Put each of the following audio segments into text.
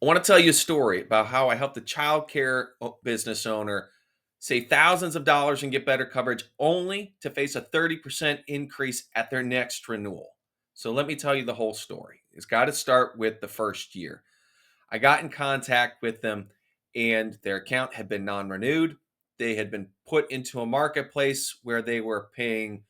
I want to tell you a story about how I helped a childcare business owner save thousands of dollars and get better coverage only to face a 30% increase at their next renewal. So let me tell you the whole story. It's got to start with the first year. I got in contact with them and their account had been non renewed. They had been put into a marketplace where they were paying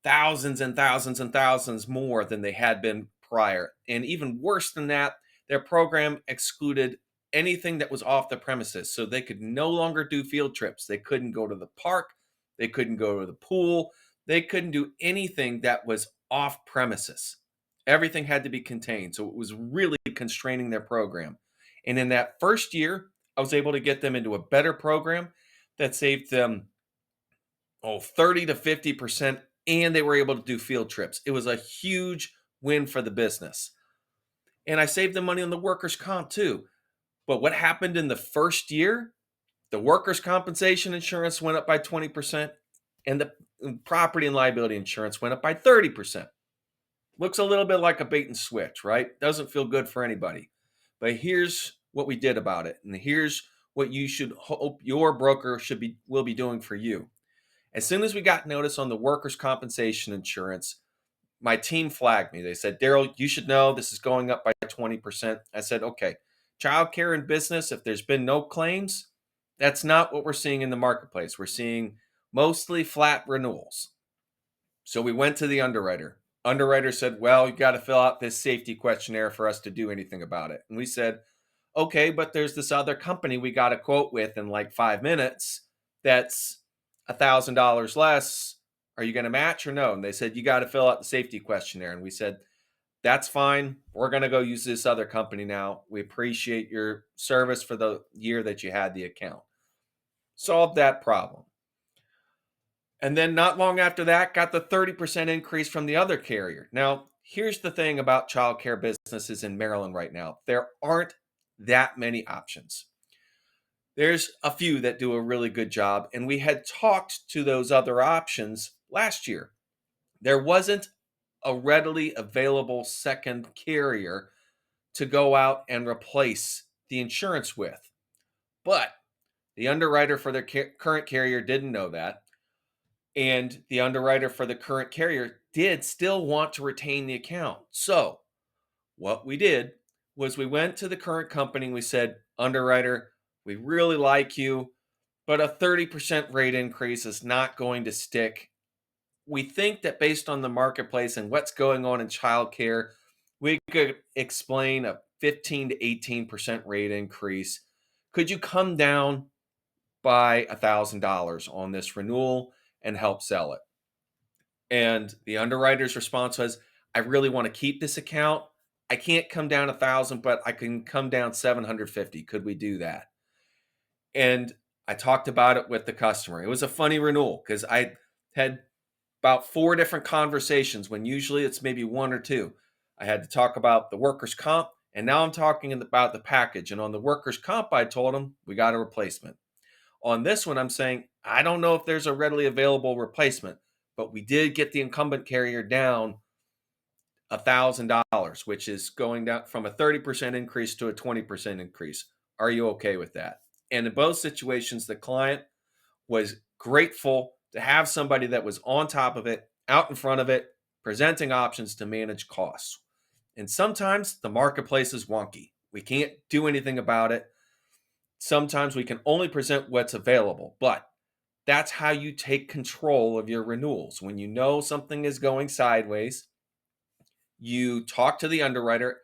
thousands and thousands and thousands more than they had been prior. And even worse than that, their program excluded anything that was off the premises. So they could no longer do field trips. They couldn't go to the park. They couldn't go to the pool. They couldn't do anything that was off premises. Everything had to be contained. So it was really constraining their program. And in that first year, I was able to get them into a better program that saved them 30 to 50%, and they were able to do field trips. It was a huge win for the business. And I saved them money on the workers' comp too. But what happened in the first year? The workers' compensation insurance went up by 20%, and the property and liability insurance went up by 30%. Looks a little bit like a bait and switch, right? Doesn't feel good for anybody. But here's what we did about it. And here's what you should hope your broker will be doing for you. As soon as we got notice on the workers' compensation insurance, my team flagged me. They said, Daryl, you should know this is going up by 20%. I said, okay, childcare and business, if there's been no claims, that's not what we're seeing in the marketplace. We're seeing mostly flat renewals. So we went to the underwriter. Underwriter said, well, you got to fill out this safety questionnaire for us to do anything about it. And we said, okay, but there's this other company we got a quote with in like 5 minutes that's $1,000 less. Are you going to match or no? And they said, you got to fill out the safety questionnaire. And we said, that's fine. We're going to go use this other company now. We appreciate your service for the year that you had the account. Solved that problem. And then not long after that, got the 30% increase from the other carrier. Now, here's the thing about childcare businesses in Maryland right now. There aren't that many options. There's a few that do a really good job, and we had talked to those other options last year. There wasn't a readily available second carrier to go out and replace the insurance with. But the underwriter for their current carrier didn't know that. And the underwriter for the current carrier did still want to retain the account. So what we did was we went to the current company and we said, underwriter, we really like you, but a 30% rate increase is not going to stick. We think that based on the marketplace and what's going on in childcare, we could explain a 15 to 18% rate increase. Could you come down by $1,000 on this renewal and help sell it? And the underwriter's response was, I really want to keep this account. I can't come down 1,000, but I can come down 750. Could we do that? And I talked about it with the customer. It was a funny renewal because I had about 4 different conversations when usually it's maybe 1 or 2. I had to talk about the workers' comp, and now I'm talking about the package. And on the workers' comp, I told them we got a replacement. On this one, I'm saying, I don't know if there's a readily available replacement, but we did get the incumbent carrier down $1,000, which is going down from a 30% increase to a 20% increase. Are you okay with that? And in both situations, the client was grateful to have somebody that was on top of it, out in front of it, presenting options to manage costs. And sometimes the marketplace is wonky. We can't do anything about it. Sometimes we can only present what's available, but that's how you take control of your renewals. When you know something is going sideways, you talk to the underwriter.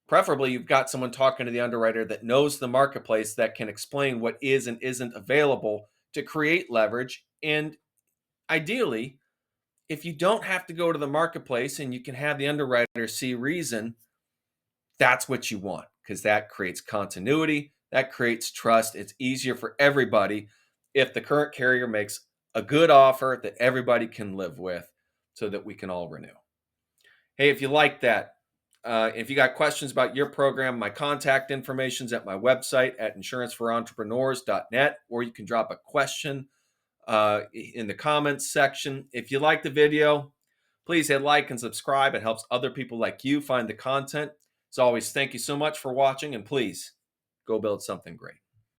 Preferably, you've got someone talking to the underwriter that knows the marketplace that can explain what is and isn't available to create leverage. And ideally, if you don't have to go to the marketplace and you can have the underwriter see reason, that's what you want because that creates continuity, that creates trust. It's easier for everybody if the current carrier makes a good offer that everybody can live with so that we can all renew. Hey, if you like that, if you got questions about your program, my contact information is at my website at insuranceforentrepreneurs.net, or you can drop a question in the comments section. If you like the video, please hit like and subscribe. It helps other people like you find the content. As always, thank you so much for watching, and please go build something great.